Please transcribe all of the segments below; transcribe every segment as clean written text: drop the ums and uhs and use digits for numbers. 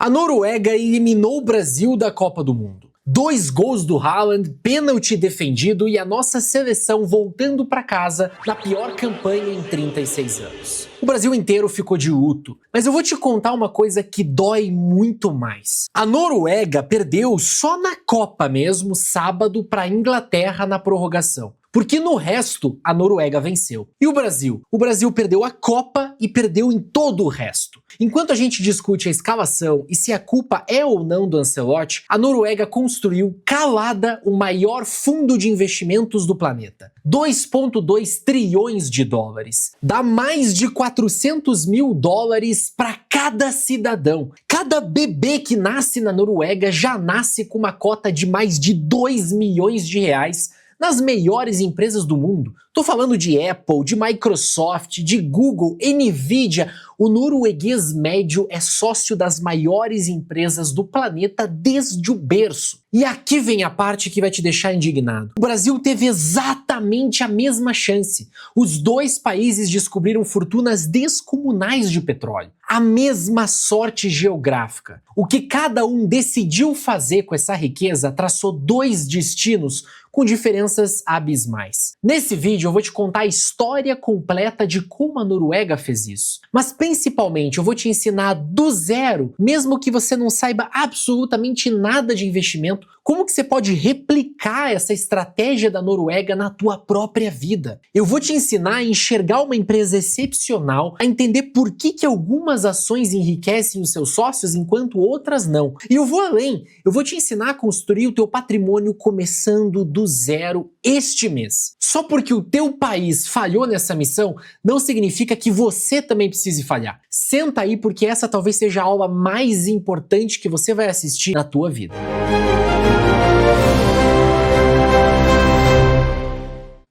A Noruega eliminou o Brasil da Copa do Mundo. 2 gols do Haaland, pênalti defendido e a nossa seleção voltando para casa na pior campanha em 36 anos. O Brasil inteiro ficou de luto, mas eu vou te contar uma coisa que dói muito mais. A Noruega perdeu só na Copa mesmo, sábado, para a Inglaterra na prorrogação. Porque no resto, a Noruega venceu. E o Brasil? O Brasil perdeu a Copa e perdeu em todo o resto. Enquanto a gente discute a escalação e se a culpa é ou não do Ancelotti, a Noruega construiu calada o maior fundo de investimentos do planeta. 2,2 trilhões de dólares. Dá mais de 400 mil dólares para cada cidadão. Cada bebê que nasce na Noruega já nasce com uma cota de mais de 2 milhões de reais nas melhores empresas do mundo. Tô falando de Apple, de Microsoft, de Google, Nvidia. O norueguês médio é sócio das maiores empresas do planeta desde o berço. E aqui vem a parte que vai te deixar indignado. O Brasil teve exatamente a mesma chance. Os dois países descobriram fortunas descomunais de petróleo. A mesma sorte geográfica. O que cada um decidiu fazer com essa riqueza traçou 2 destinos com diferenças abismais. Nesse vídeo eu vou te contar a história completa de como a Noruega fez isso. Mas principalmente eu vou te ensinar do zero, mesmo que você não saiba absolutamente nada de investimento, como que você pode replicar essa estratégia da Noruega na tua própria vida. Eu vou te ensinar a enxergar uma empresa excepcional, a entender por que algumas ações enriquecem os seus sócios enquanto outras não. E eu vou além, eu vou te ensinar a construir o teu patrimônio começando do zero este mês. Só porque o teu país falhou nessa missão, não significa que você também precise falhar. Senta aí porque essa talvez seja a aula mais importante que você vai assistir na tua vida.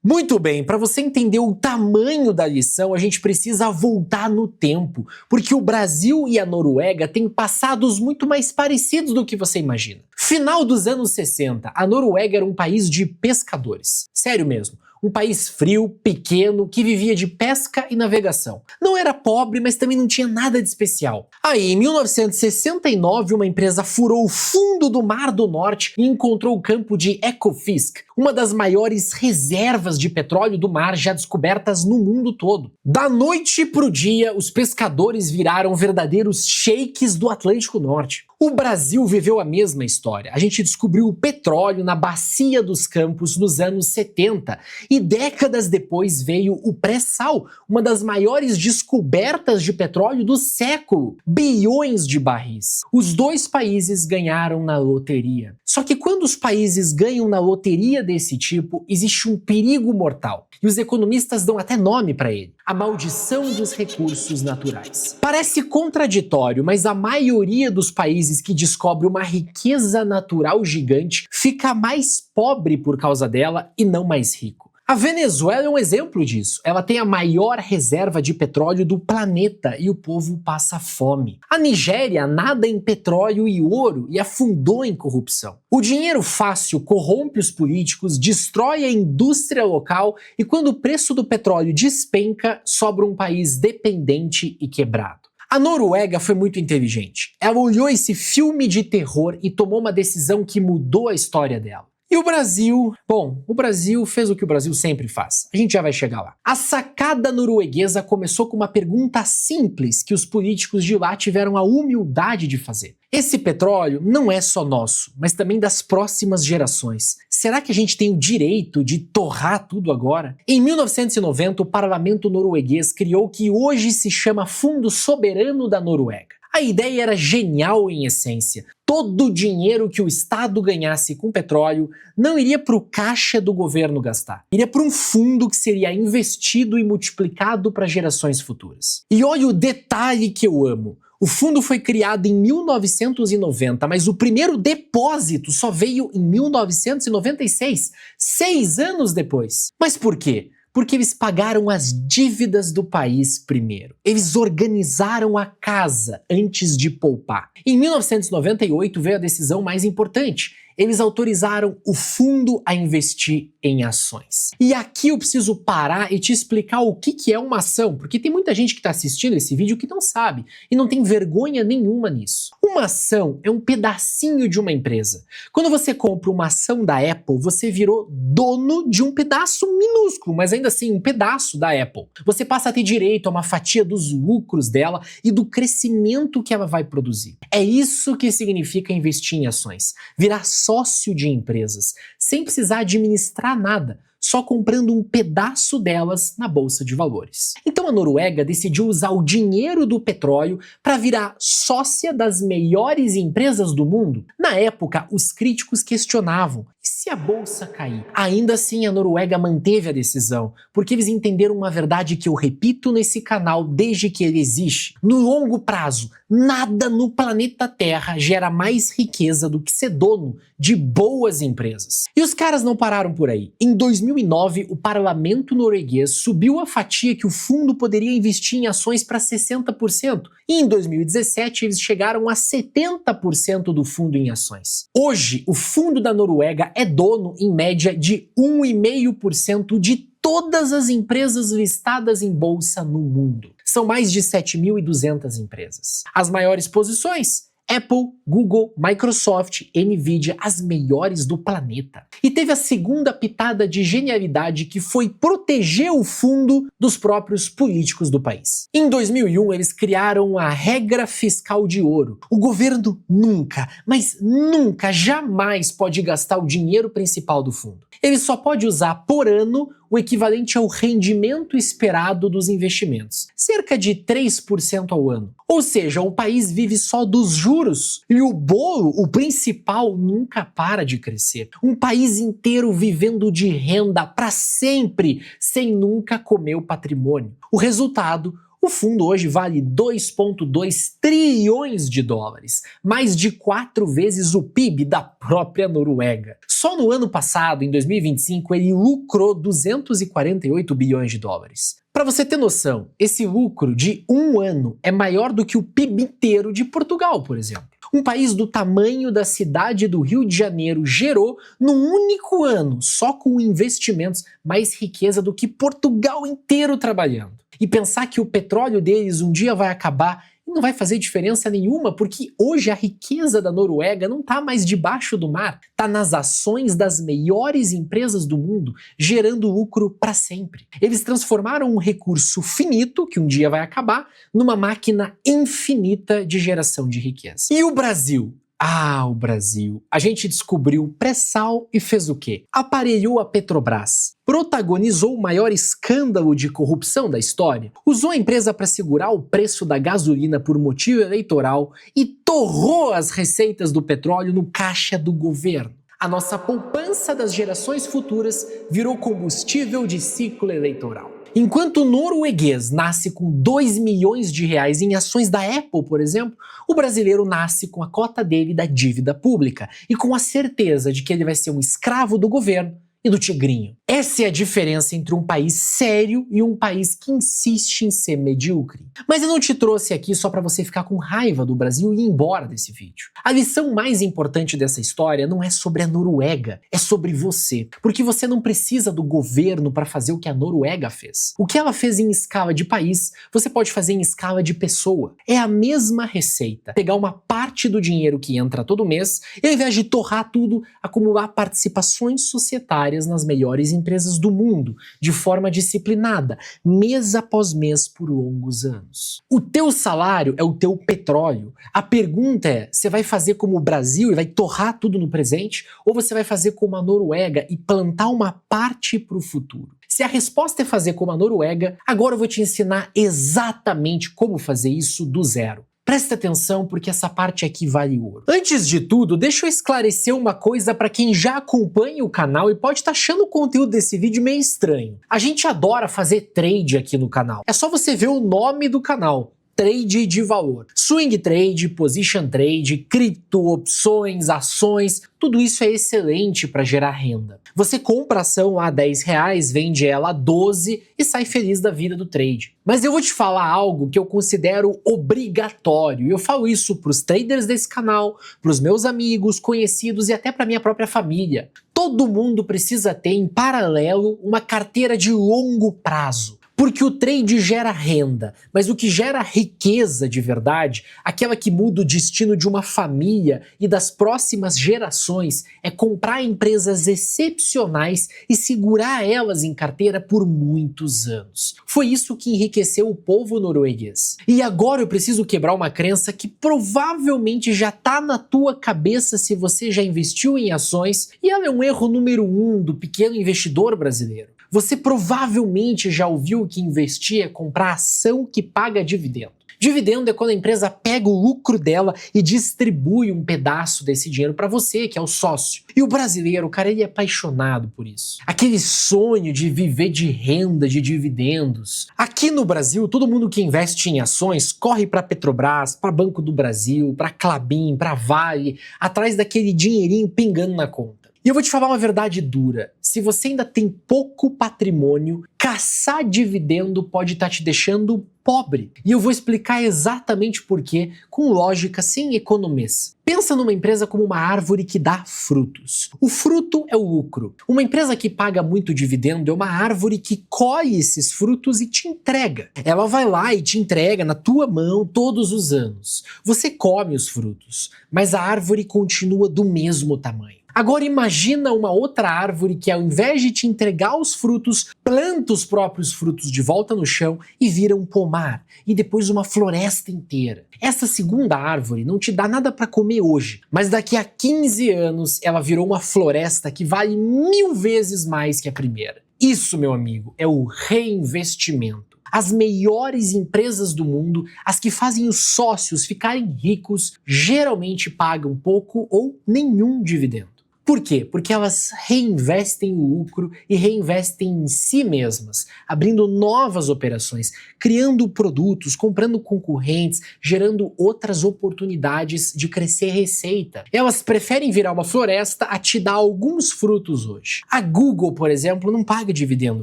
Muito bem, para você entender o tamanho da lição, a gente precisa voltar no tempo, porque o Brasil e a Noruega têm passados muito mais parecidos do que você imagina. Final dos anos 60, a Noruega era um país de pescadores. Sério mesmo. Um país frio, pequeno, que vivia de pesca e navegação. Não era pobre, mas também não tinha nada de especial. Aí, em 1969, uma empresa furou o fundo do Mar do Norte e encontrou o campo de Ekofisk, uma das maiores reservas de petróleo do mar já descobertas no mundo todo. Da noite pro dia, os pescadores viraram verdadeiros sheiks do Atlântico Norte. O Brasil viveu a mesma história. A gente descobriu o petróleo na Bacia dos Campos nos anos 70 e décadas depois veio o pré-sal, uma das maiores descobertas de petróleo do século. Bilhões de barris. Os dois países ganharam na loteria. Só que quando os países ganham na loteria desse tipo, existe um perigo mortal. E os economistas dão até nome para ele: a maldição dos recursos naturais. Parece contraditório, mas a maioria dos países que descobre uma riqueza natural gigante fica mais pobre por causa dela e não mais rico. A Venezuela é um exemplo disso. Ela tem a maior reserva de petróleo do planeta e o povo passa fome. A Nigéria nada em petróleo e ouro e afundou em corrupção. O dinheiro fácil corrompe os políticos, destrói a indústria local e quando o preço do petróleo despenca, sobra um país dependente e quebrado. A Noruega foi muito inteligente. Ela olhou esse filme de terror e tomou uma decisão que mudou a história dela. E o Brasil? Bom, o Brasil fez o que o Brasil sempre faz. A gente já vai chegar lá. A sacada norueguesa começou com uma pergunta simples que os políticos de lá tiveram a humildade de fazer. Esse petróleo não é só nosso, mas também das próximas gerações. Será que a gente tem o direito de torrar tudo agora? Em 1990, o parlamento norueguês criou o que hoje se chama Fundo Soberano da Noruega. A ideia era genial em essência. Todo o dinheiro que o Estado ganhasse com petróleo não iria para o caixa do governo gastar. Iria para um fundo que seria investido e multiplicado para gerações futuras. E olha o detalhe que eu amo. O fundo foi criado em 1990, mas o primeiro depósito só veio em 1996, 6 anos depois. Mas por quê? Porque eles pagaram as dívidas do país primeiro. Eles organizaram a casa antes de poupar. Em 1998 veio a decisão mais importante. eles autorizaram o fundo a investir em ações. E aqui eu preciso parar e te explicar o que é uma ação, porque tem muita gente que está assistindo esse vídeo que não sabe e não tem vergonha nenhuma nisso. Uma ação é um pedacinho de uma empresa. Quando você compra uma ação da Apple, você virou dono de um pedaço minúsculo, mas ainda assim um pedaço da Apple. Você passa a ter direito a uma fatia dos lucros dela e do crescimento que ela vai produzir. É isso que significa investir em ações. Virar sócio de empresas, sem precisar administrar nada, só comprando um pedaço delas na bolsa de valores. Então a Noruega decidiu usar o dinheiro do petróleo para virar sócia das melhores empresas do mundo. Na época, os críticos questionavam: e se a bolsa cair? Ainda assim, a Noruega manteve a decisão, porque eles entenderam uma verdade que eu repito nesse canal desde que ele existe. No longo prazo, nada no planeta Terra gera mais riqueza do que ser dono de boas empresas. E os caras não pararam por aí. Em 2009, o parlamento norueguês subiu a fatia que o fundo poderia investir em ações para 60%. E em 2017, eles chegaram a 70% do fundo em ações. Hoje, o fundo da Noruega é dono, em média, de 1,5% de todas as empresas listadas em bolsa no mundo. São mais de 7.200 empresas. As maiores posições: Apple, Google, Microsoft, Nvidia, as melhores do planeta. E teve a segunda pitada de genialidade, que foi proteger o fundo dos próprios políticos do país. Em 2001, eles criaram a regra fiscal de ouro. O governo nunca, mas nunca, jamais pode gastar o dinheiro principal do fundo. Ele só pode usar por ano o equivalente ao rendimento esperado dos investimentos, cerca de 3% ao ano. Ou seja, o país vive só dos juros e o bolo, o principal, nunca para de crescer. Um país inteiro vivendo de renda para sempre, sem nunca comer o patrimônio. O resultado: o fundo hoje vale 2,2 trilhões de dólares, mais de 4 vezes o PIB da própria Noruega. Só no ano passado, em 2025, ele lucrou 248 bilhões de dólares. Para você ter noção, esse lucro de um ano é maior do que o PIB inteiro de Portugal, por exemplo. Um país do tamanho da cidade do Rio de Janeiro gerou, num único ano, só com investimentos, mais riqueza do que Portugal inteiro trabalhando. E pensar que o petróleo deles um dia vai acabar e não vai fazer diferença nenhuma, porque hoje a riqueza da Noruega não está mais debaixo do mar, está nas ações das melhores empresas do mundo, gerando lucro para sempre. Eles transformaram um recurso finito, que um dia vai acabar, numa máquina infinita de geração de riqueza. E o Brasil? Ah, o Brasil. A gente descobriu pré-sal e fez o quê? Aparelhou a Petrobras. Protagonizou o maior escândalo de corrupção da história. Usou a empresa para segurar o preço da gasolina por motivo eleitoral e torrou as receitas do petróleo no caixa do governo. A nossa poupança das gerações futuras virou combustível de ciclo eleitoral. Enquanto o norueguês nasce com 2 milhões de reais em ações da Apple, por exemplo, o brasileiro nasce com a cota dele da dívida pública e com a certeza de que ele vai ser um escravo do governo e do tigrinho. Essa é a diferença entre um país sério e um país que insiste em ser medíocre. Mas eu não te trouxe aqui só para você ficar com raiva do Brasil e ir embora desse vídeo. A lição mais importante dessa história não é sobre a Noruega, é sobre você. Porque você não precisa do governo para fazer o que a Noruega fez. O que ela fez em escala de país, você pode fazer em escala de pessoa. É a mesma receita. Pegar uma parte do dinheiro que entra todo mês e, ao invés de torrar tudo, acumular participações societárias nas melhores empresas do mundo, de forma disciplinada, mês após mês por longos anos. O teu salário é o teu petróleo. A pergunta é, você vai fazer como o Brasil e vai torrar tudo no presente, ou você vai fazer como a Noruega e plantar uma parte para o futuro? Se a resposta é fazer como a Noruega, agora eu vou te ensinar exatamente como fazer isso do zero. Presta atenção porque essa parte aqui vale ouro. Antes de tudo, deixa eu esclarecer uma coisa para quem já acompanha o canal e pode estar achando o conteúdo desse vídeo meio estranho. A gente adora fazer trade aqui no canal. É só você ver o nome do canal. Trade de valor. Swing trade, position trade, cripto, opções, ações, tudo isso é excelente para gerar renda. Você compra a ação a R$10, vende ela a 12 e sai feliz da vida do trade. Mas eu vou te falar algo que eu considero obrigatório. Eu falo isso para os traders desse canal, para os meus amigos, conhecidos e até para minha própria família. Todo mundo precisa ter em paralelo uma carteira de longo prazo. Porque o trade gera renda, mas o que gera riqueza de verdade, aquela que muda o destino de uma família e das próximas gerações, é comprar empresas excepcionais e segurar elas em carteira por muitos anos. Foi isso que enriqueceu o povo norueguês. E agora eu preciso quebrar uma crença que provavelmente já está na tua cabeça se você já investiu em ações, e ela é um erro número 1 do pequeno investidor brasileiro. Você provavelmente já ouviu que investir é comprar ação que paga dividendo. Dividendo é quando a empresa pega o lucro dela e distribui um pedaço desse dinheiro para você, que é o sócio. E o brasileiro, cara, ele é apaixonado por isso. Aquele sonho de viver de renda, de dividendos. Aqui no Brasil, todo mundo que investe em ações corre para Petrobras, para Banco do Brasil, para Klabin, para Vale, atrás daquele dinheirinho pingando na conta. E eu vou te falar uma verdade dura. Se você ainda tem pouco patrimônio, caçar dividendo pode estar te deixando pobre. E eu vou explicar exatamente por quê, com lógica, sem economês. Pensa numa empresa como uma árvore que dá frutos. O fruto é o lucro. Uma empresa que paga muito dividendo é uma árvore que colhe esses frutos e te entrega. Ela vai lá e te entrega na tua mão todos os anos. Você come os frutos, mas a árvore continua do mesmo tamanho. Agora imagina uma outra árvore que, ao invés de te entregar os frutos, planta os próprios frutos de volta no chão e vira um pomar, e depois uma floresta inteira. Essa segunda árvore não te dá nada para comer hoje, mas daqui a 15 anos ela virou uma floresta que vale 1000 vezes mais que a primeira. Isso, meu amigo, é o reinvestimento. As melhores empresas do mundo, as que fazem os sócios ficarem ricos, geralmente pagam pouco ou nenhum dividendo. Por quê? Porque elas reinvestem o lucro e reinvestem em si mesmas, abrindo novas operações, criando produtos, comprando concorrentes, gerando outras oportunidades de crescer receita. Elas preferem virar uma floresta a te dar alguns frutos hoje. A Google, por exemplo, não paga dividendo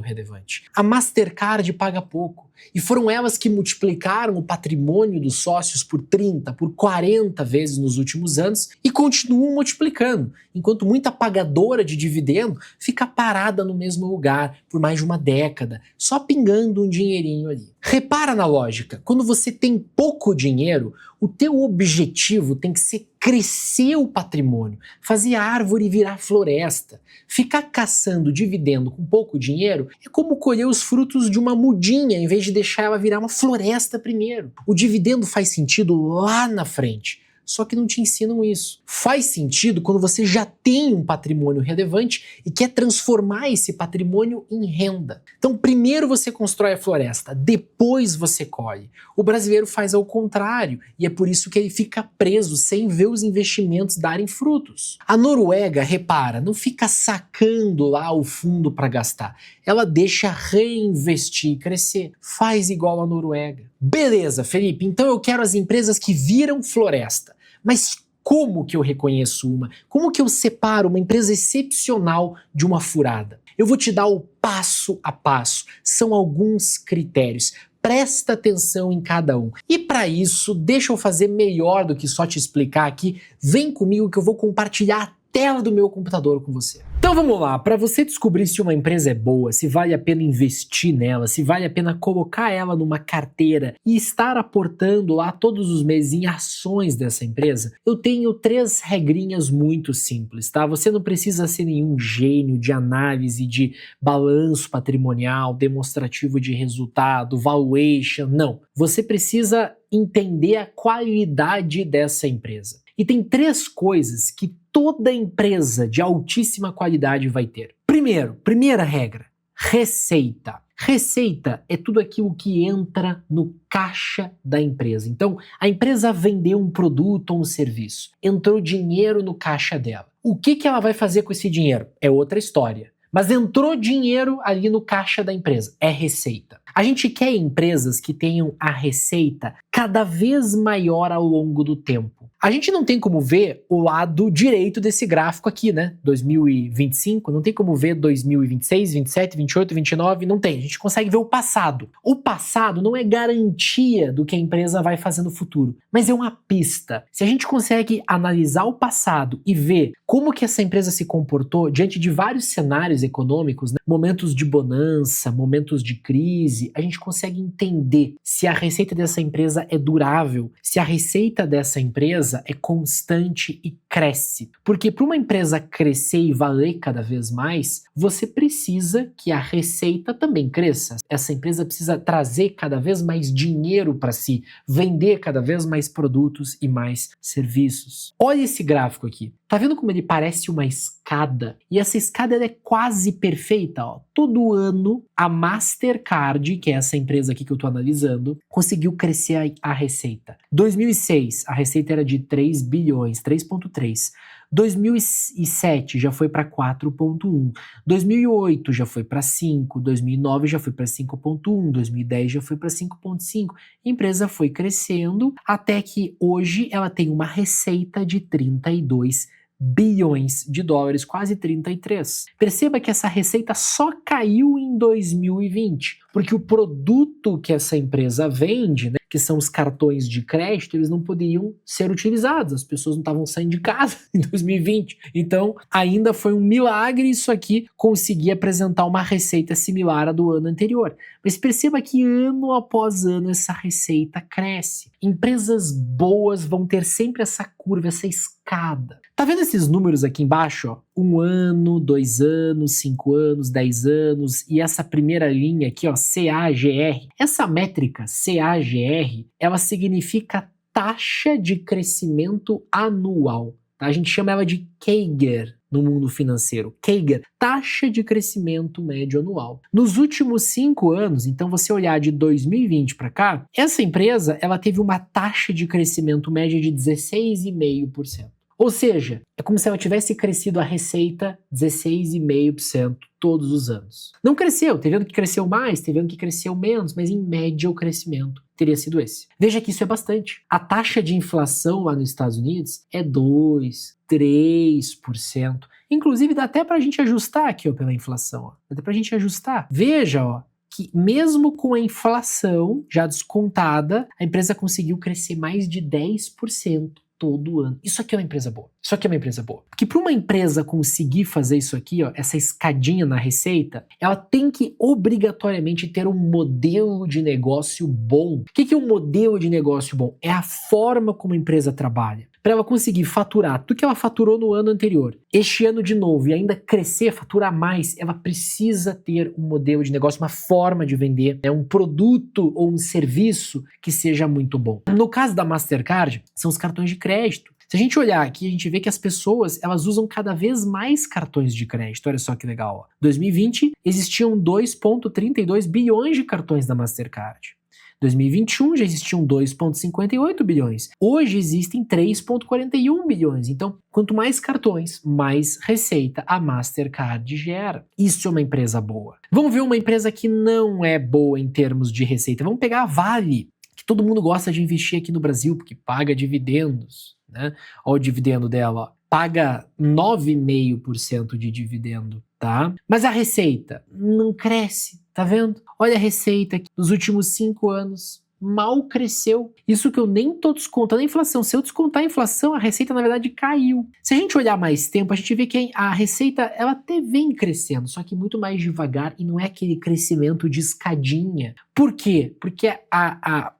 relevante. A Mastercard paga pouco. E foram elas que multiplicaram o patrimônio dos sócios por 30, por 40 vezes nos últimos anos e continuam multiplicando, enquanto muita pagadora de dividendo fica parada no mesmo lugar por mais de uma década, só pingando um dinheirinho ali. Repara na lógica, quando você tem pouco dinheiro, o teu objetivo tem que ser crescer o patrimônio, fazer a árvore virar floresta. Ficar caçando dividendo com pouco dinheiro é como colher os frutos de uma mudinha em vez de deixar ela virar uma floresta primeiro. O dividendo faz sentido lá na frente. Só que não te ensinam isso. Faz sentido quando você já tem um patrimônio relevante e quer transformar esse patrimônio em renda. Então, primeiro você constrói a floresta, depois você colhe. O brasileiro faz ao contrário e é por isso que ele fica preso sem ver os investimentos darem frutos. A Noruega, repara, não fica sacando lá o fundo para gastar. Ela deixa reinvestir e crescer. Faz igual a Noruega. Beleza, Felipe, então eu quero as empresas que viram floresta. Mas como que eu reconheço uma? Como que eu separo uma empresa excepcional de uma furada? Eu vou te dar o passo a passo. São alguns critérios. Presta atenção em cada um. E para isso, deixa eu fazer melhor do que só te explicar aqui. Vem comigo que eu vou compartilhar a tela do meu computador com você. Então vamos lá, para você descobrir se uma empresa é boa, se vale a pena investir nela, se vale a pena colocar ela numa carteira e estar aportando lá todos os meses em ações dessa empresa, eu tenho 3 regrinhas muito simples, tá? Você não precisa ser nenhum gênio de análise de balanço patrimonial, demonstrativo de resultado, valuation, não. Você precisa entender a qualidade dessa empresa. E tem 3 coisas que toda empresa de altíssima qualidade vai ter. Primeira regra, receita. Receita é tudo aquilo que entra no caixa da empresa. Então, a empresa vendeu um produto ou um serviço, entrou dinheiro no caixa dela. O que ela vai fazer com esse dinheiro? É outra história. Mas entrou dinheiro ali no caixa da empresa, é receita. A gente quer empresas que tenham a receita cada vez maior ao longo do tempo. A gente não tem como ver o lado direito desse gráfico aqui, né? 2025, não tem como ver 2026, 27, 28, 29, não tem. A gente consegue ver o passado. O passado não é garantia do que a empresa vai fazer no futuro, mas é uma pista. Se a gente consegue analisar o passado e ver como que essa empresa se comportou diante de vários cenários econômicos, né? Momentos de bonança, momentos de crise, a gente consegue entender se a receita dessa empresa é durável, se a receita dessa empresa é constante e cresce. Porque para uma empresa crescer e valer cada vez mais, você precisa que a receita também cresça. Essa empresa precisa trazer cada vez mais dinheiro para si, vender cada vez mais produtos e mais serviços. Olha esse gráfico aqui. Tá vendo como ele parece uma escada? E essa escada ela é quase perfeita, ó. Todo ano a Mastercard, que é essa empresa aqui que eu tô analisando, conseguiu crescer a receita. 2006, a receita era de 3 bilhões, 3,3. 2007 já foi para 4,1, 2008 já foi para 5, 2009 já foi para 5,1, 2010 já foi para 5,5. A empresa foi crescendo até que hoje ela tem uma receita de 32 bilhões de dólares, quase 33. Perceba que essa receita só caiu em 2020, porque o produto que essa empresa vende, né, que são os cartões de crédito, eles não poderiam ser utilizados, as pessoas não estavam saindo de casa em 2020. Então, ainda foi um milagre isso aqui conseguir apresentar uma receita similar à do ano anterior. Mas perceba que ano após ano essa receita cresce. Empresas boas vão ter sempre essa curva, essa escada. Tá vendo esses números aqui embaixo, ó? 1 ano, 2 anos, 5 anos, 10 anos e essa primeira linha aqui, ó, CAGR. Essa métrica CAGR, ela significa taxa de crescimento anual. Tá? A gente chama ela de CAGR no mundo financeiro. CAGR, taxa de crescimento médio anual. Nos últimos 5 anos, então você olhar de 2020 para cá, essa empresa ela teve uma taxa de crescimento média de 16,5%. Ou seja, é como se ela tivesse crescido a receita 16,5% todos os anos. Não cresceu, teve ano que cresceu mais, teve ano que cresceu menos, mas em média o crescimento teria sido esse. Veja que isso é bastante. A taxa de inflação lá nos Estados Unidos é 2%, 3%. Inclusive dá até pra gente ajustar aqui, ó, pela inflação. Ó. Dá até pra gente ajustar. Veja, ó, que mesmo com a inflação já descontada, a empresa conseguiu crescer mais de 10% todo ano. Isso aqui é uma empresa boa. Isso aqui é uma empresa boa. Porque para uma empresa conseguir fazer isso aqui, ó, essa escadinha na receita, ela tem que obrigatoriamente ter um modelo de negócio bom. O que é um modelo de negócio bom? É a forma como a empresa trabalha. Para ela conseguir faturar tudo que ela faturou no ano anterior, este ano de novo, e ainda crescer, faturar mais, ela precisa ter um modelo de negócio, uma forma de vender, né, um produto ou um serviço que seja muito bom. No caso da Mastercard, são os cartões de crédito. Se a gente olhar aqui, a gente vê que as pessoas elas usam cada vez mais cartões de crédito. Olha só que legal. Ó. 2020, existiam 2,32 bilhões de cartões da Mastercard. 2021 já existiam 2,58 bilhões. Hoje existem 3,41 bilhões. Então, quanto mais cartões, mais receita a Mastercard gera. Isso é uma empresa boa. Vamos ver uma empresa que não é boa em termos de receita. Vamos pegar a Vale, que todo mundo gosta de investir aqui no Brasil, porque paga dividendos. Né? Olha o dividendo dela, ó. Paga 9,5% de dividendo, tá? Mas a receita não cresce, tá vendo? Olha a receita aqui, nos últimos 5 anos, mal cresceu. Isso que eu nem tô descontando a inflação. Se eu descontar a inflação, a receita na verdade caiu. Se a gente olhar mais tempo, a gente vê que a receita ela até vem crescendo, só que muito mais devagar e não é aquele crescimento de escadinha. Por quê? Porque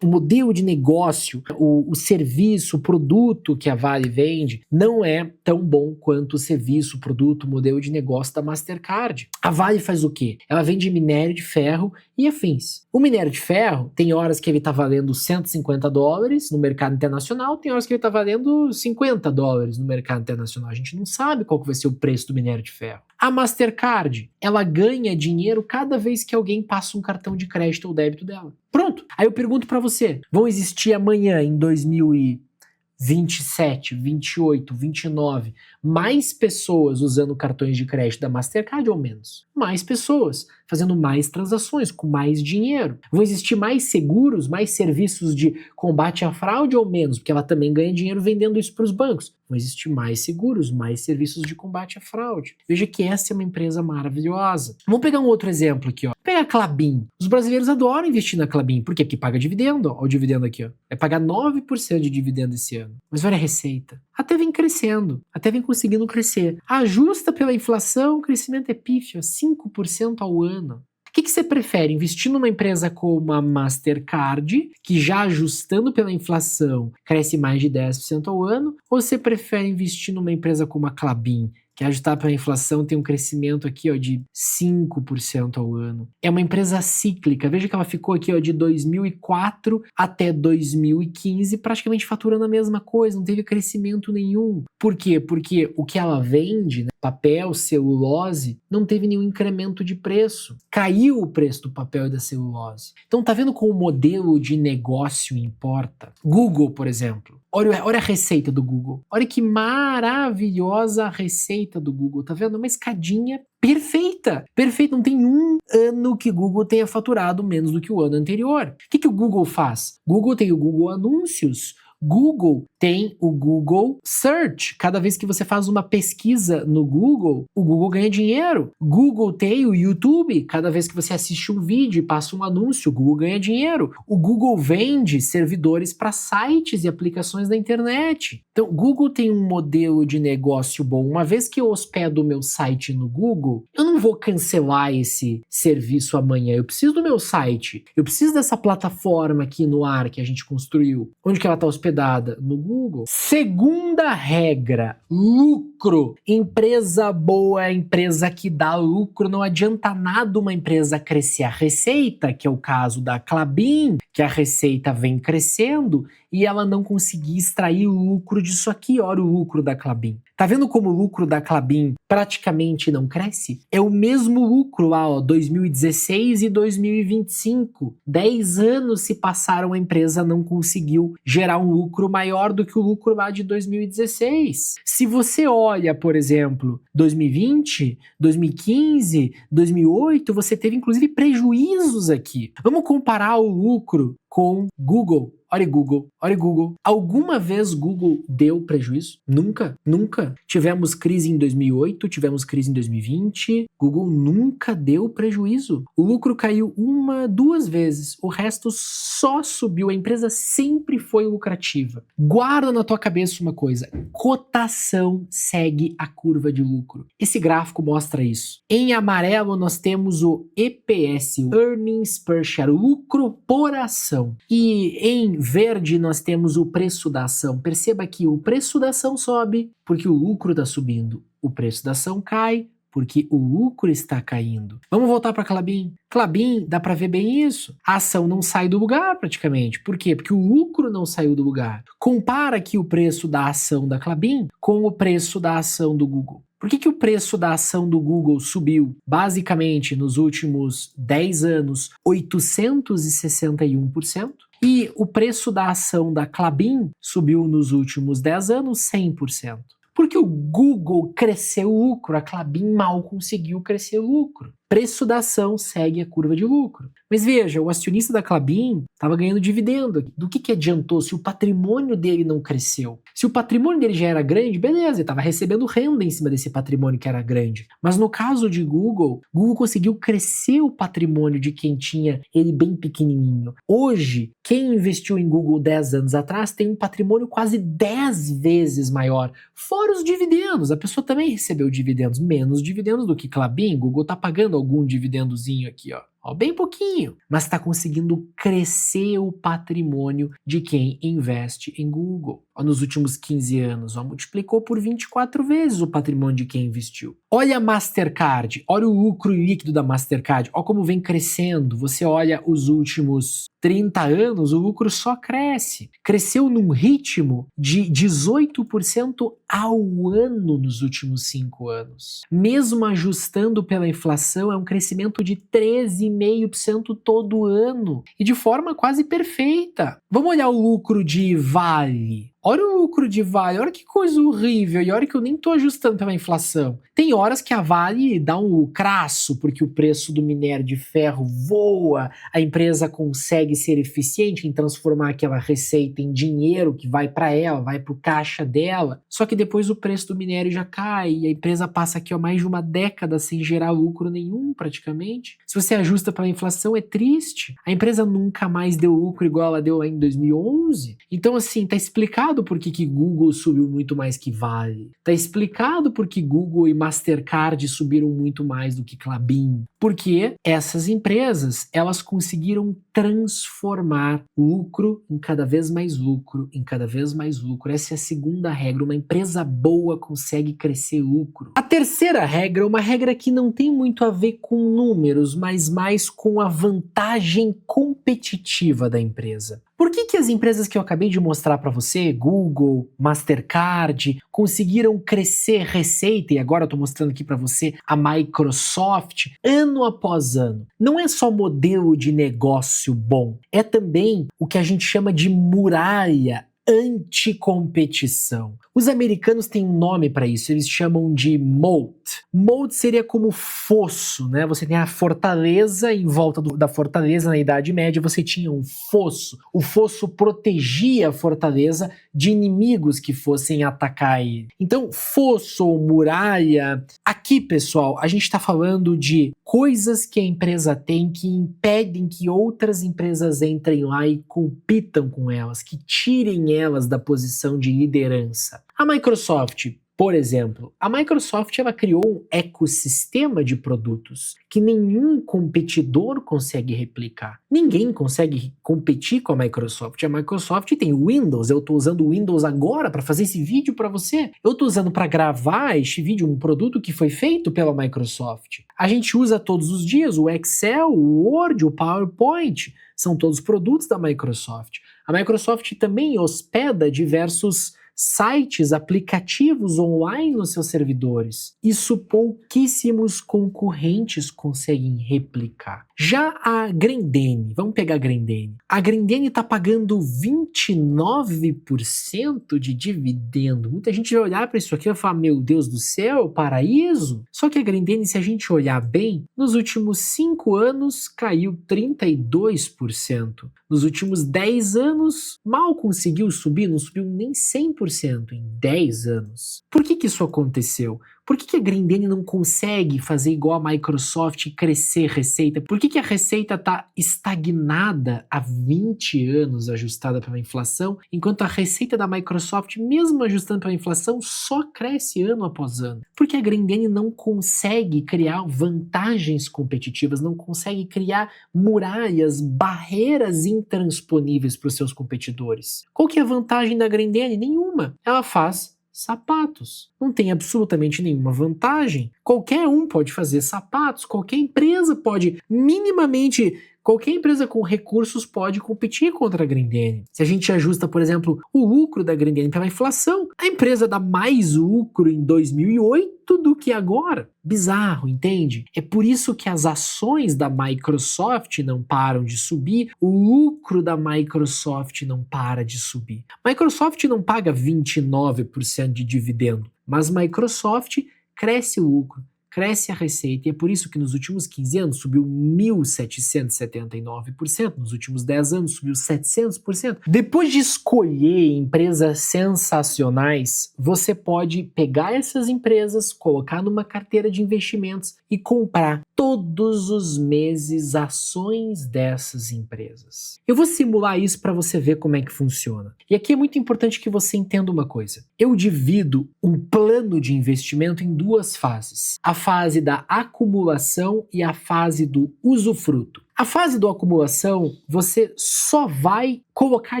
o modelo de negócio, o serviço, o produto que a Vale vende não é tão bom quanto o serviço, o produto, o modelo de negócio da Mastercard. A Vale faz o quê? Ela vende minério de ferro e afins. O minério de ferro tem horas que ele está valendo $150 no mercado internacional, tem horas que ele está valendo $50 no mercado internacional. A gente não sabe qual que vai ser o preço do minério de ferro. A Mastercard, ela ganha dinheiro cada vez que alguém passa um cartão de crédito ou débito dela. Pronto. Aí eu pergunto para você, vão existir amanhã, em 2027, 28, 29, mais pessoas usando cartões de crédito da Mastercard ou menos? Mais pessoas. fazendo mais transações, com mais dinheiro. Vão existir mais seguros, mais serviços de combate à fraude ou menos? Porque ela também ganha dinheiro vendendo isso para os bancos. Vão existir mais seguros, mais serviços de combate à fraude. Veja que essa é uma empresa maravilhosa. Vamos pegar um outro exemplo aqui, ó. Pega a Klabin. Os brasileiros adoram investir na Klabin. Por quê? Porque paga dividendo. Ó, o dividendo aqui, ó. Vai pagar 9% de dividendo esse ano. Mas olha a receita. Até vem crescendo. Até vem conseguindo crescer. Ajusta pela inflação, o crescimento é pífio, 5% ao ano. O que você prefere? Investir numa empresa como a Mastercard, que já ajustando pela inflação cresce mais de 10% ao ano, ou você prefere investir numa empresa como a Klabin, que ajustar pela inflação tem um crescimento aqui, ó, de 5% ao ano? É uma empresa cíclica. Veja que ela ficou aqui, ó, de 2004 até 2015 praticamente faturando a mesma coisa, não teve crescimento nenhum. Por quê? Porque o que ela vende, né, papel, celulose, não teve nenhum incremento de preço. Caiu o preço do papel e da celulose. Então tá vendo como o modelo de negócio importa? Google, por exemplo. Olha a receita do Google. Olha que maravilhosa a receita do Google. Tá vendo? Uma escadinha perfeita. Perfeita. Não tem um ano que Google tenha faturado menos do que o ano anterior. O que o Google faz? Google tem o Google Anúncios. Google tem o Google Search. Cada vez que você faz uma pesquisa no Google, o Google ganha dinheiro. Google tem o YouTube. Cada vez que você assiste um vídeo e passa um anúncio, o Google ganha dinheiro. O Google vende servidores para sites e aplicações da internet. Então, o Google tem um modelo de negócio bom. Uma vez que eu hospedo o meu site no Google, eu não vou cancelar esse serviço amanhã. Eu preciso do meu site. Eu preciso dessa plataforma aqui no ar que a gente construiu. Onde que ela está hospedada? No Google. Segunda regra, lucro. Empresa boa é empresa que dá lucro. Não adianta nada uma empresa crescer a receita, que é o caso da Klabin, que a receita vem crescendo e ela não conseguir extrair o lucro disso aqui. Olha o lucro da Klabin. Tá vendo como o lucro da Klabin praticamente não cresce? É o mesmo lucro lá, ó, 2016 e 2025. 10 anos se passaram, a empresa não conseguiu gerar um lucro maior do que o lucro lá de 2016. Se você olha, por exemplo, 2020, 2015, 2008, você teve inclusive prejuízos aqui. Vamos comparar o lucro com Google. Olha Google, olha Google. Alguma vez Google deu prejuízo? Nunca, nunca. Tivemos crise em 2008, tivemos crise em 2020. Google nunca deu prejuízo. O lucro caiu 1, 2 vezes. O resto só subiu. A empresa sempre foi lucrativa. Guarda na tua cabeça uma coisa. Cotação segue a curva de lucro. Esse gráfico mostra isso. Em amarelo nós temos o EPS, o Earnings Per Share, lucro por ação. E em verde nós temos o preço da ação. Perceba que o preço da ação sobe porque o lucro está subindo. O preço da ação cai porque o lucro está caindo. Vamos voltar para Klabin. Klabin, dá para ver bem isso. A ação não sai do lugar praticamente. Por quê? Porque o lucro não saiu do lugar. Compara aqui o preço da ação da Klabin com o preço da ação do Google. Por que o preço da ação do Google subiu, basicamente, nos últimos 10 anos, 861%? E o preço da ação da Klabin subiu nos últimos 10 anos 100%. Porque o Google cresceu o lucro, a Klabin mal conseguiu crescer o lucro. Preço da ação segue a curva de lucro. Mas veja, o acionista da Klabin estava ganhando dividendo. Do que adiantou se o patrimônio dele não cresceu? Se o patrimônio dele já era grande, beleza, ele estava recebendo renda em cima desse patrimônio que era grande. Mas no caso de Google, Google conseguiu crescer o patrimônio de quem tinha ele bem pequenininho. Hoje, quem investiu em Google 10 anos atrás tem um patrimônio quase 10 vezes maior. Fora os dividendos, a pessoa também recebeu dividendos, menos dividendos do que Klabin. Google está pagando algum dividendozinho aqui, ó. Bem pouquinho, mas está conseguindo crescer o patrimônio de quem investe em Google. Nos últimos 15 anos, multiplicou por 24 vezes o patrimônio de quem investiu. Olha a Mastercard, olha o lucro líquido da Mastercard, olha como vem crescendo. Você olha os últimos 30 anos, o lucro só cresce. Cresceu num ritmo de 18% ao ano nos últimos 5 anos. Mesmo ajustando pela inflação, é um crescimento de 13,5% todo ano. E de forma quase perfeita. Vamos olhar o lucro de Vale. olha o lucro de Vale, olha que coisa horrível, e olha que eu nem tô ajustando pela inflação. Tem horas que a Vale dá um crasso, porque o preço do minério de ferro voa, a empresa consegue ser eficiente em transformar aquela receita em dinheiro que vai para ela, vai pro caixa dela, só que depois o preço do minério já cai, e a empresa passa aqui mais de uma década sem gerar lucro nenhum, praticamente. Se você ajusta pela inflação, é triste. A empresa nunca mais deu lucro igual ela deu lá em 2011. Então, assim, tá explicado por que Google subiu muito mais que Vale. Tá explicado por que Google e Mastercard subiram muito mais do que Klabin. Porque essas empresas, elas conseguiram transformar lucro em cada vez mais lucro, em cada vez mais lucro. Essa é a segunda regra. Uma empresa boa consegue crescer lucro. A terceira regra é uma regra que não tem muito a ver com números, mas mais com a vantagem competitiva da empresa. Por que as empresas que eu acabei de mostrar para você, Google, Mastercard, conseguiram crescer receita, e agora eu estou mostrando aqui para você a Microsoft, ano após ano? Não é só modelo de negócio bom, é também o que a gente chama de muralha anticompetição. Os americanos têm um nome para isso, eles chamam de moat. Moat seria como fosso, né? Você tem a fortaleza, em volta da fortaleza na Idade Média você tinha um fosso. O fosso protegia a fortaleza de inimigos que fossem atacar ele. Então, fosso ou muralha, aqui, pessoal, a gente está falando de coisas que a empresa tem que impedem que outras empresas entrem lá e compitam com elas, que tirem elas da posição de liderança. A Microsoft, por exemplo, a Microsoft ela criou um ecossistema de produtos que nenhum competidor consegue replicar. Ninguém consegue competir com a Microsoft. A Microsoft tem o Windows, eu estou usando o Windows agora para fazer esse vídeo para você. Eu estou usando para gravar este vídeo, um produto que foi feito pela Microsoft. A gente usa todos os dias o Excel, o Word, o PowerPoint, são todos produtos da Microsoft. A Microsoft também hospeda diversos sites, aplicativos online nos seus servidores. Isso pouquíssimos concorrentes conseguem replicar. Já a Grendene, vamos pegar a Grendene. A Grendene está pagando 29% de dividendo. Muita gente vai olhar para isso aqui e vai falar, meu Deus do céu, paraíso. Só que a Grendene, se a gente olhar bem, nos últimos 5 anos caiu 32%. Nos últimos 10 anos, mal conseguiu subir, não subiu nem 100% em 10 anos. Por que isso aconteceu? Por que a Grendene não consegue fazer igual a Microsoft e crescer receita? Por que a receita está estagnada há 20 anos ajustada pela inflação, enquanto a receita da Microsoft, mesmo ajustando pela inflação, só cresce ano após ano? Porque a Grendene não consegue criar vantagens competitivas, não consegue criar muralhas, barreiras intransponíveis para os seus competidores. Qual que é a vantagem da Grendene? Nenhuma. Ela faz sapatos. Não tem absolutamente nenhuma vantagem. Qualquer um pode fazer sapatos, qualquer empresa pode minimamente... Qualquer empresa com recursos pode competir contra a Grendene. Se a gente ajusta, por exemplo, o lucro da Grendene pela inflação, a empresa dá mais lucro em 2008 do que agora. Bizarro, entende? É por isso que as ações da Microsoft não param de subir, o lucro da Microsoft não para de subir. Microsoft não paga 29% de dividendo, mas Microsoft cresce o lucro, cresce a receita, e é por isso que nos últimos 15 anos subiu 1.779%, nos últimos 10 anos subiu 700%. Depois de escolher empresas sensacionais, você pode pegar essas empresas, colocar numa carteira de investimentos e comprar todos os meses ações dessas empresas. Eu vou simular isso para você ver como é que funciona. E aqui é muito importante que você entenda uma coisa. Eu divido um plano de investimento em duas fases. A fase da acumulação e a fase do usufruto. A fase da acumulação, você só vai colocar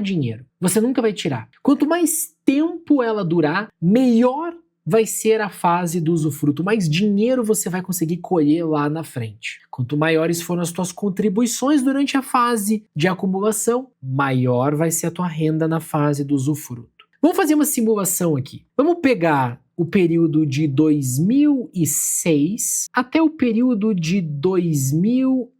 dinheiro. Você nunca vai tirar. Quanto mais tempo ela durar, melhor vai ser a fase do usufruto, mais dinheiro você vai conseguir colher lá na frente. Quanto maiores foram as suas contribuições durante a fase de acumulação, maior vai ser a tua renda na fase do usufruto. Vamos fazer uma simulação aqui. Vamos pegar o período de 2006 até o período de 2020.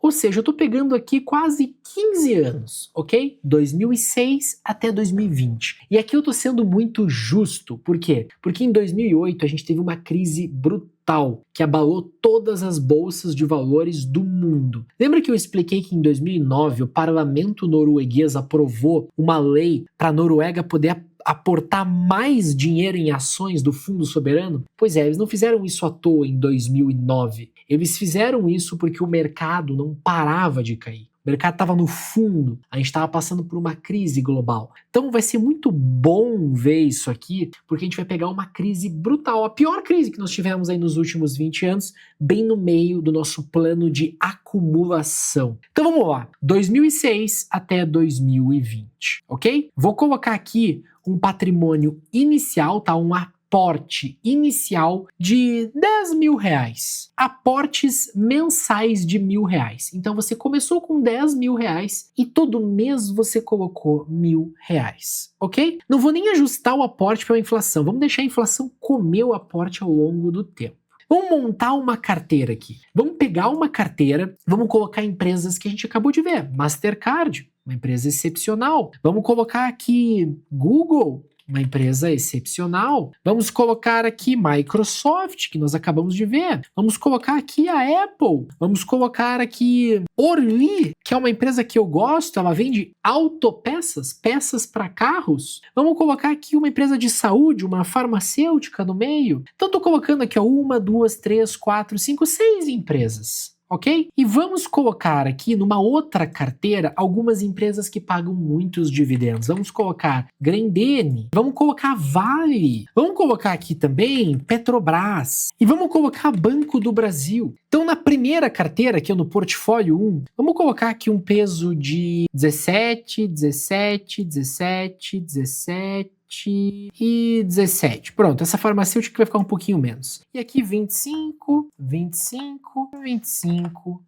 Ou seja, eu estou pegando aqui quase 15 anos, ok? 2006 até 2020. E aqui eu estou sendo muito justo. Por quê? Porque em 2008 a gente teve uma crise brutal que abalou todas as bolsas de valores do mundo. Lembra que eu expliquei que em 2009 o parlamento norueguês aprovou uma lei para a Noruega poder aportar mais dinheiro em ações do Fundo Soberano? Pois é, eles não fizeram isso à toa em 2009. Eles fizeram isso porque o mercado não parava de cair. O mercado estava no fundo, a gente estava passando por uma crise global. Então vai ser muito bom ver isso aqui, porque a gente vai pegar uma crise brutal, a pior crise que nós tivemos aí nos últimos 20 anos, bem no meio do nosso plano de acumulação. Então vamos lá, 2006 até 2020, ok? Vou colocar aqui um patrimônio inicial, tá? Um aporte inicial de 10 mil reais. Aportes mensais de R$1.000. Então você começou com 10 mil reais e todo mês você colocou R$1.000, ok? Não vou nem ajustar o aporte pela inflação, vamos deixar a inflação comer o aporte ao longo do tempo. Vamos montar uma carteira aqui. Vamos pegar uma carteira, vamos colocar empresas que a gente acabou de ver. Mastercard, uma empresa excepcional. Vamos colocar aqui Google, uma empresa excepcional. Vamos colocar aqui Microsoft, que nós acabamos de ver. Vamos colocar aqui a Apple. Vamos colocar aqui Orly, que é uma empresa que eu gosto, ela vende autopeças, peças para carros. Vamos colocar aqui uma empresa de saúde, uma farmacêutica no meio. Então estou colocando aqui 1, 2, 3, 4, 5, 6 empresas. Ok? E vamos colocar aqui numa outra carteira algumas empresas que pagam muitos dividendos. Vamos colocar Grendene, vamos colocar Vale, vamos colocar aqui também Petrobras e vamos colocar Banco do Brasil. Então na primeira carteira, aqui no portfólio 1, vamos colocar aqui um peso de 17, 17, 17, 17... e 17. Pronto, essa farmacêutica vai ficar um pouquinho menos. E aqui 25, 25, 25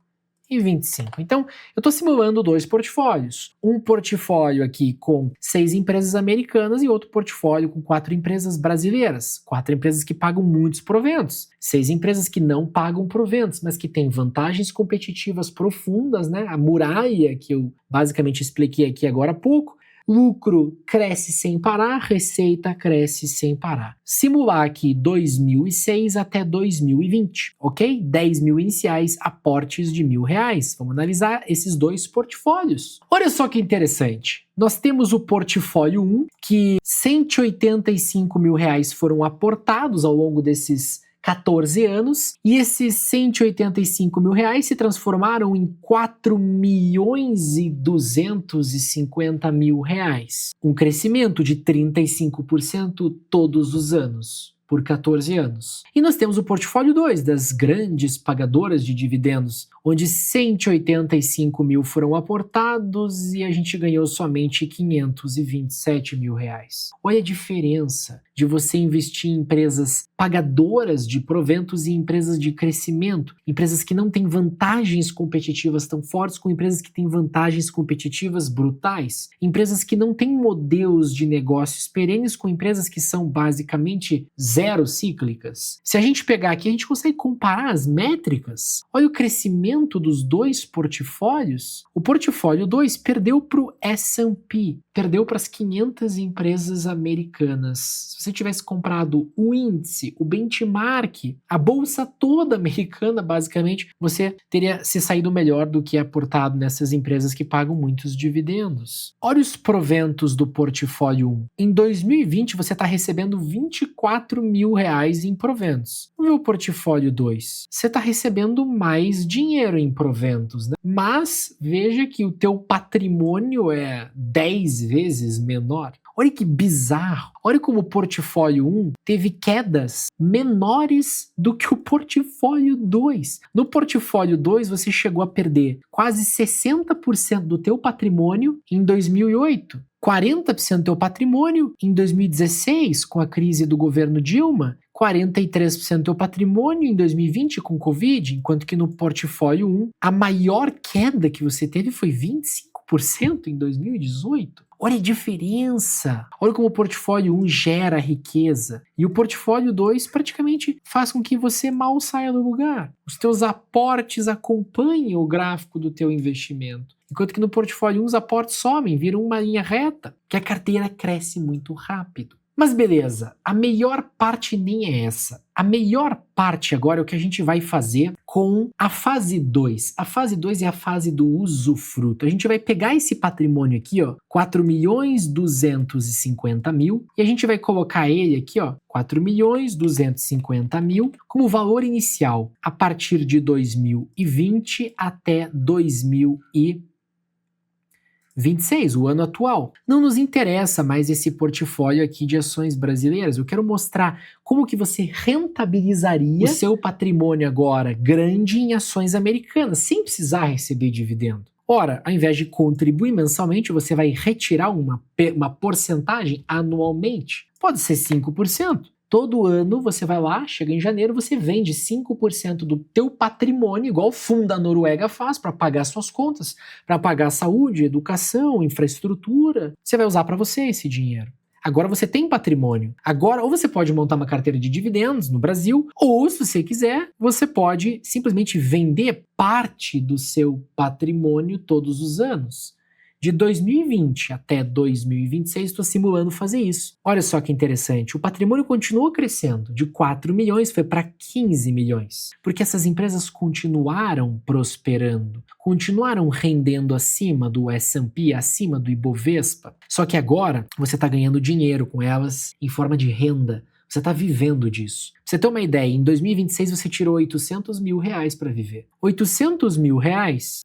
e 25. Então, eu estou simulando dois portfólios. Um portfólio aqui com 6 empresas americanas e outro portfólio com 4 empresas brasileiras. 4 empresas que pagam muitos proventos. 6 empresas que não pagam proventos, mas que têm vantagens competitivas profundas, né? A muralha que eu basicamente expliquei aqui agora há pouco. Lucro cresce sem parar, receita cresce sem parar. Simular aqui 2006 até 2020, ok? 10 mil iniciais, aportes de R$1.000. Vamos analisar esses dois portfólios. Olha só que interessante. Nós temos o portfólio 1, que 185 mil reais foram aportados ao longo desses 14 anos, e esses 185 mil reais se transformaram em 4.250.000 reais. Um crescimento de 35% todos os anos, por 14 anos. E nós temos o portfólio 2, das grandes pagadoras de dividendos, onde 185 mil foram aportados e a gente ganhou somente 527 mil reais. Olha a diferença de você investir em empresas pagadoras de proventos e empresas de crescimento, empresas que não têm vantagens competitivas tão fortes com empresas que têm vantagens competitivas brutais, empresas que não têm modelos de negócios perenes com empresas que são basicamente zero cíclicas. Se a gente pegar aqui, a gente consegue comparar as métricas. Olha o crescimento dos dois portfólios. O portfólio 2 perdeu para o S&P, perdeu para as 500 empresas americanas. Se você tivesse comprado o índice, o benchmark, a bolsa toda americana, basicamente, você teria se saído melhor do que aportado nessas empresas que pagam muitos dividendos. Olha os proventos do portfólio 1. Em 2020, você está recebendo 24 mil reais em proventos. No portfólio 2, você está recebendo mais dinheiro em proventos, né? Mas veja que o teu patrimônio é 10 vezes menor. Olha que bizarro. Olha como o portfólio 1 teve quedas menores do que o portfólio 2. No portfólio 2, você chegou a perder quase 60% do teu patrimônio em 2008. 40% do teu patrimônio em 2016, com a crise do governo Dilma, 43% do teu patrimônio em 2020 com Covid, enquanto que no portfólio 1, a maior queda que você teve foi 25% em 2018. Olha a diferença. Olha como o portfólio 1 gera riqueza e o portfólio 2 praticamente faz com que você mal saia do lugar. Os teus aportes acompanham o gráfico do teu investimento. Enquanto que no portfólio 1 os aportes somem, viram uma linha reta, que a carteira cresce muito rápido. Mas beleza, a melhor parte nem é essa. A melhor parte agora é o que a gente vai fazer com a fase 2. A fase 2 é a fase do usufruto. A gente vai pegar esse patrimônio aqui, ó, 4.250.000, e a gente vai colocar ele aqui, ó, 4.250.000 como valor inicial a partir de 2020 até 2026, o ano atual. Não nos interessa mais esse portfólio aqui de ações brasileiras. Eu quero mostrar como que você rentabilizaria o seu patrimônio agora grande em ações americanas, sem precisar receber dividendo. Ora, ao invés de contribuir mensalmente, você vai retirar uma porcentagem anualmente. Pode ser 5%. Todo ano você vai lá, chega em janeiro, você vende 5% do teu patrimônio, igual o fundo da Noruega faz, para pagar suas contas, para pagar saúde, educação, infraestrutura. Você vai usar para você esse dinheiro. Agora você tem patrimônio. Agora, ou você pode montar uma carteira de dividendos no Brasil, ou, se você quiser, você pode simplesmente vender parte do seu patrimônio todos os anos. De 2020 até 2026, estou simulando fazer isso. Olha só que interessante, o patrimônio continuou crescendo, de 4 milhões foi para 15 milhões, porque essas empresas continuaram prosperando, continuaram rendendo acima do S&P, acima do Ibovespa, só que agora você está ganhando dinheiro com elas em forma de renda. Você está vivendo disso. Pra você ter uma ideia, em 2026 você tirou 800 mil reais para viver. 800 mil reais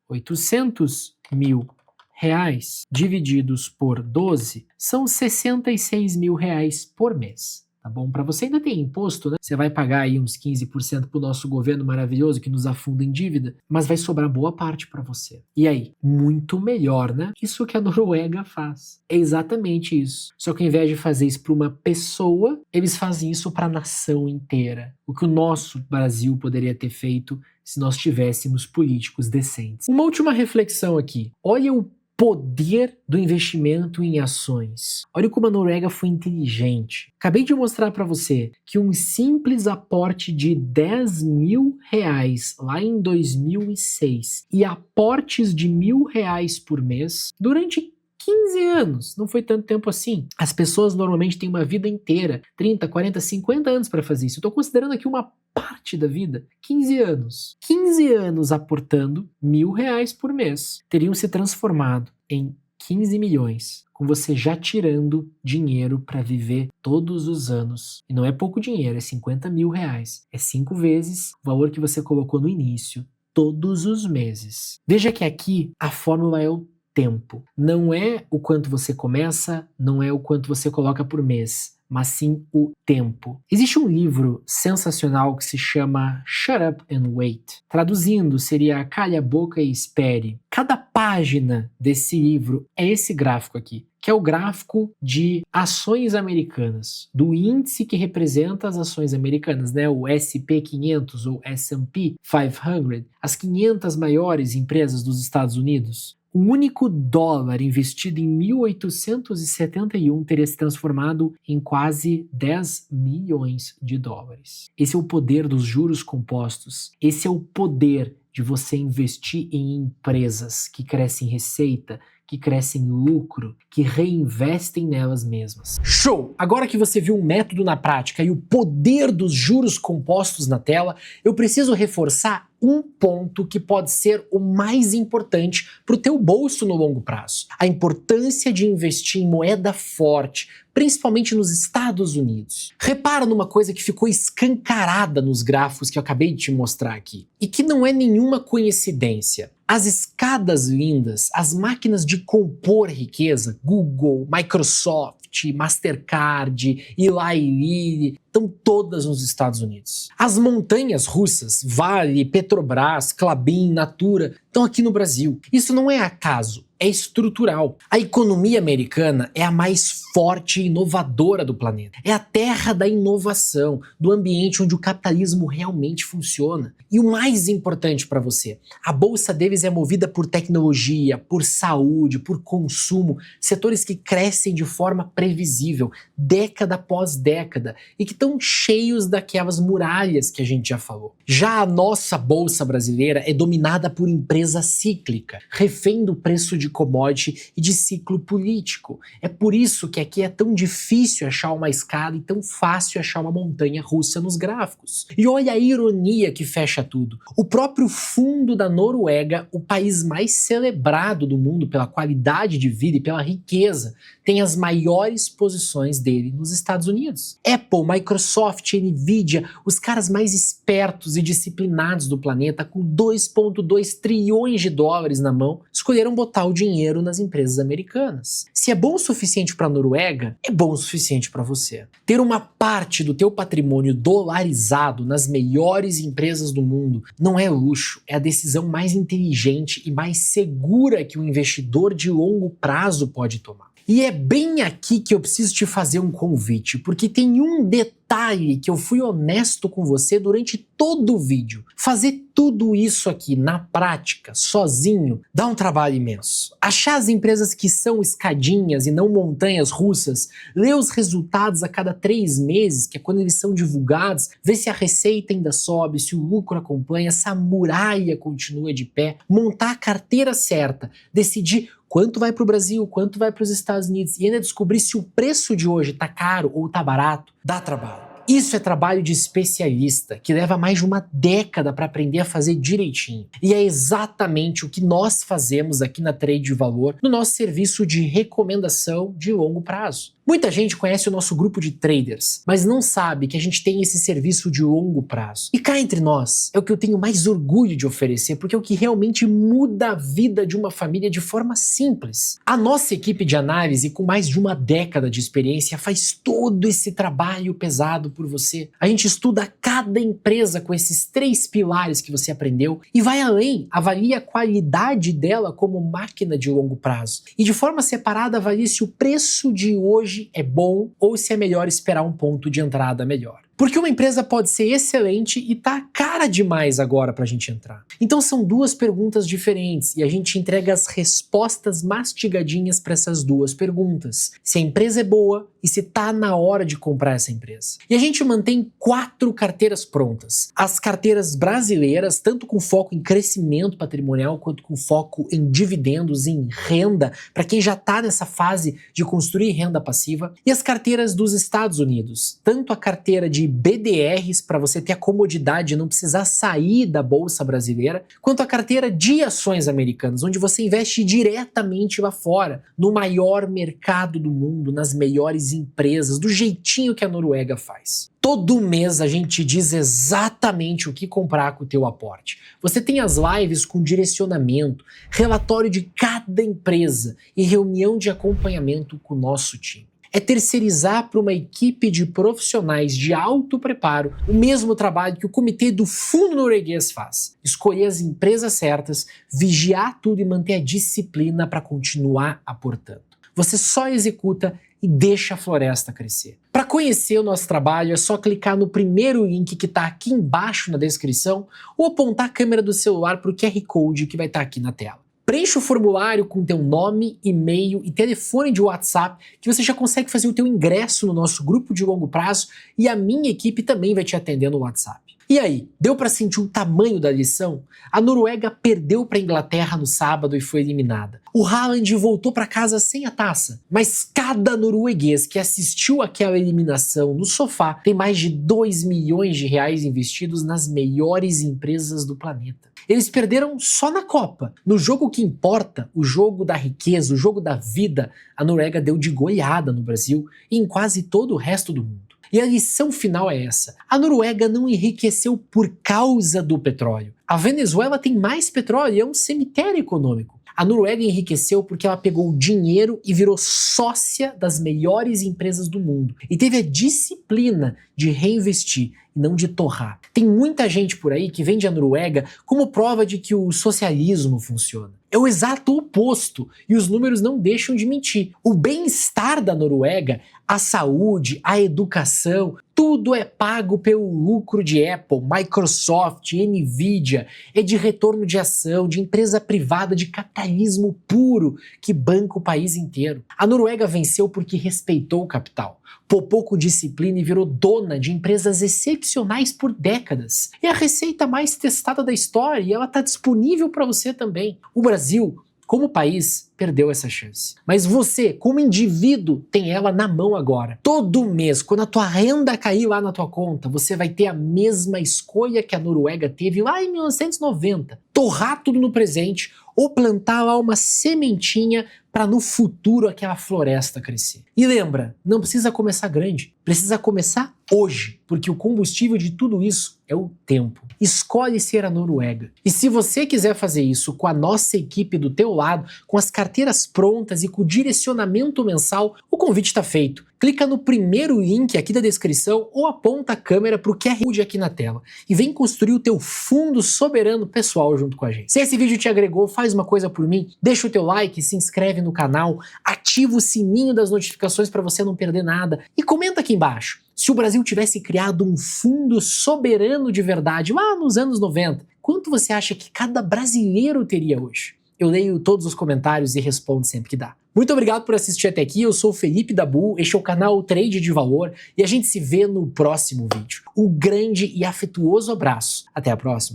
divididos por 12 são 66 mil reais por mês. Tá bom? Para você ainda tem imposto, né? Você vai pagar aí uns 15% pro nosso governo maravilhoso que nos afunda em dívida, mas vai sobrar boa parte para você. E aí? Muito melhor, né? Isso que a Noruega faz. É exatamente isso. Só que ao invés de fazer isso para uma pessoa, eles fazem isso para a nação inteira. O que o nosso Brasil poderia ter feito se nós tivéssemos políticos decentes. Uma última reflexão aqui. Olha o poder do investimento em ações. Olha como a Noruega foi inteligente. Acabei de mostrar para você que um simples aporte de 10 mil reais lá em 2006 e aportes de R$ 1.000 por mês durante 15 anos, não foi tanto tempo assim. As pessoas normalmente têm uma vida inteira, 30, 40, 50 anos para fazer isso. Eu estou considerando aqui uma parte da vida, 15 anos. 15 anos aportando R$ 1.000 por mês teriam se transformado em 15 milhões, com você já tirando dinheiro para viver todos os anos. E não é pouco dinheiro, é 50 mil reais. É 5 vezes o valor que você colocou no início, todos os meses. Veja que aqui a fórmula é o tempo. Não é o quanto você começa, não é o quanto você coloca por mês, mas sim o tempo. Existe um livro sensacional que se chama Shut Up and Wait. Traduzindo, seria Cale a Boca e Espere. Cada página desse livro é esse gráfico aqui, que é o gráfico de ações americanas, do índice que representa as ações americanas, né? O S&P 500 ou S&P 500, as 500 maiores empresas dos Estados Unidos. Um único dólar investido em 1871 teria se transformado em quase 10 milhões de dólares. Esse é o poder dos juros compostos. Esse é o poder de você investir em empresas que crescem receita, que crescem lucro, que reinvestem nelas mesmas. Show! Agora que você viu o método na prática e o poder dos juros compostos na tela, eu preciso reforçar um ponto que pode ser o mais importante para o teu bolso no longo prazo. A importância de investir em moeda forte, principalmente nos Estados Unidos. Repara numa coisa que ficou escancarada nos gráficos que eu acabei de te mostrar aqui, e que não é nenhuma coincidência. As escadas lindas, as máquinas de compor riqueza, Google, Microsoft, Mastercard, Eli Lilly, estão todas nos Estados Unidos. As montanhas russas, Vale, Petrobras, Klabin, Natura, estão aqui no Brasil. Isso não é acaso. é estrutural. A economia americana é a mais forte e inovadora do planeta. É a terra da inovação, do ambiente onde o capitalismo realmente funciona. E o mais importante para você, a bolsa deles é movida por tecnologia, por saúde, por consumo, setores que crescem de forma previsível, década após década, e que estão cheios daquelas muralhas que a gente já falou. Já a nossa bolsa brasileira é dominada por empresa cíclica, refém do preço de commodity e de ciclo político. É por isso que aqui é tão difícil achar uma escada e tão fácil achar uma montanha russa nos gráficos. E olha a ironia que fecha tudo. O próprio fundo da Noruega, o país mais celebrado do mundo pela qualidade de vida e pela riqueza, tem as maiores posições dele nos Estados Unidos. Apple, Microsoft, Nvidia, os caras mais espertos e disciplinados do planeta, com 2,2 trilhões de dólares na mão, escolheram botar o dinheiro nas empresas americanas. Se é bom o suficiente para a Noruega, é bom o suficiente para você. Ter uma parte do teu patrimônio dolarizado nas melhores empresas do mundo não é luxo, é a decisão mais inteligente e mais segura que um investidor de longo prazo pode tomar. E é bem aqui que eu preciso te fazer um convite, porque tem um detalhe que eu fui honesto com você durante todo o vídeo. Fazer tudo isso aqui na prática, sozinho, dá um trabalho imenso. Achar as empresas que são escadinhas e não montanhas russas, ler os resultados a cada 3 meses, que é quando eles são divulgados, ver se a receita ainda sobe, se o lucro acompanha, se a muralha continua de pé, montar a carteira certa, decidir quanto vai para o Brasil, quanto vai para os Estados Unidos e ainda descobrir se o preço de hoje está caro ou está barato, dá trabalho. Isso é trabalho de especialista, que leva mais de uma década para aprender a fazer direitinho. E é exatamente o que nós fazemos aqui na Trade de Valor, no nosso serviço de recomendação de longo prazo. Muita gente conhece o nosso grupo de traders, mas não sabe que a gente tem esse serviço de longo prazo. E cá entre nós, é o que eu tenho mais orgulho de oferecer, porque é o que realmente muda a vida de uma família de forma simples. A nossa equipe de análise, com mais de uma década de experiência, faz todo esse trabalho pesado por você. A gente estuda cada empresa com esses 3 pilares que você aprendeu e vai além, avalia a qualidade dela como máquina de longo prazo. E de forma separada, avalia se o preço de hoje é bom ou se é melhor esperar um ponto de entrada melhor. Porque uma empresa pode ser excelente e tá cara demais agora pra gente entrar. Então são 2 perguntas diferentes e a gente entrega as respostas mastigadinhas para essas 2 perguntas. Se a empresa é boa e se tá na hora de comprar essa empresa. E a gente mantém 4 carteiras prontas. As carteiras brasileiras, tanto com foco em crescimento patrimonial quanto com foco em dividendos, em renda, para quem já tá nessa fase de construir renda passiva. E as carteiras dos Estados Unidos, tanto a carteira de BDRs, para você ter a comodidade de não precisar sair da bolsa brasileira, quanto a carteira de ações americanas, onde você investe diretamente lá fora, no maior mercado do mundo, nas melhores empresas, do jeitinho que a Noruega faz. Todo mês a gente diz exatamente o que comprar com o teu aporte. Você tem as lives com direcionamento, relatório de cada empresa e reunião de acompanhamento com o nosso time. É terceirizar para uma equipe de profissionais de alto preparo o mesmo trabalho que o comitê do fundo norueguês faz. Escolher as empresas certas, vigiar tudo e manter a disciplina para continuar aportando. Você só executa e deixa a floresta crescer. Para conhecer o nosso trabalho é só clicar no primeiro link que está aqui embaixo na descrição ou apontar a câmera do celular para o QR Code que vai estar aqui na tela. Preencha o formulário com teu nome, e-mail e telefone de WhatsApp que você já consegue fazer o teu ingresso no nosso grupo de longo prazo e a minha equipe também vai te atender no WhatsApp. E aí, deu para sentir o tamanho da lição? A Noruega perdeu para a Inglaterra no sábado e foi eliminada. O Haaland voltou para casa sem a taça, mas cada norueguês que assistiu aquela eliminação no sofá tem mais de 2 milhões de reais investidos nas melhores empresas do planeta. Eles perderam só na Copa. No jogo que importa, o jogo da riqueza, o jogo da vida, a Noruega deu de goleada no Brasil e em quase todo o resto do mundo. E a lição final é essa: a Noruega não enriqueceu por causa do petróleo. A Venezuela tem mais petróleo e é um cemitério econômico. A Noruega enriqueceu porque ela pegou o dinheiro e virou sócia das melhores empresas do mundo. E teve a disciplina de reinvestir e não de torrar. Tem muita gente por aí que vende a Noruega como prova de que o socialismo funciona. É o exato oposto, e os números não deixam de mentir. O bem-estar da Noruega, a saúde, a educação, tudo é pago pelo lucro de Apple, Microsoft, Nvidia, é de retorno de ação, de empresa privada, de capitalismo puro que banca o país inteiro. A Noruega venceu porque respeitou o capital, poupou com disciplina e virou dona de empresas excepcionais por décadas. É a receita mais testada da história e ela está disponível para você também. O Brasil, como país, perdeu essa chance. Mas você, como indivíduo, tem ela na mão agora. Todo mês, quando a tua renda cair lá na tua conta, você vai ter a mesma escolha que a Noruega teve lá em 1990. Torrar tudo no presente ou plantar lá uma sementinha para no futuro aquela floresta crescer. E lembra, não precisa começar grande, precisa começar hoje, porque o combustível de tudo isso é o tempo. Escolhe ser a Noruega. E se você quiser fazer isso com a nossa equipe do teu lado, com as carteiras prontas e com o direcionamento mensal, o convite está feito. Clica no primeiro link aqui da descrição ou aponta a câmera para o QR Code aqui na tela e vem construir o teu fundo soberano pessoal junto com a gente. Se esse vídeo te agregou, faz uma coisa por mim, deixa o teu like, se inscreve no canal, ativa o sininho das notificações para você não perder nada e comenta aqui embaixo. Se o Brasil tivesse criado um fundo soberano de verdade lá nos anos 90, quanto você acha que cada brasileiro teria hoje? Eu leio todos os comentários e respondo sempre que dá. Muito obrigado por assistir até aqui, eu sou o Felipe Dabu, este é o canal Trade de Valor e a gente se vê no próximo vídeo. Um grande e afetuoso abraço, até a próxima.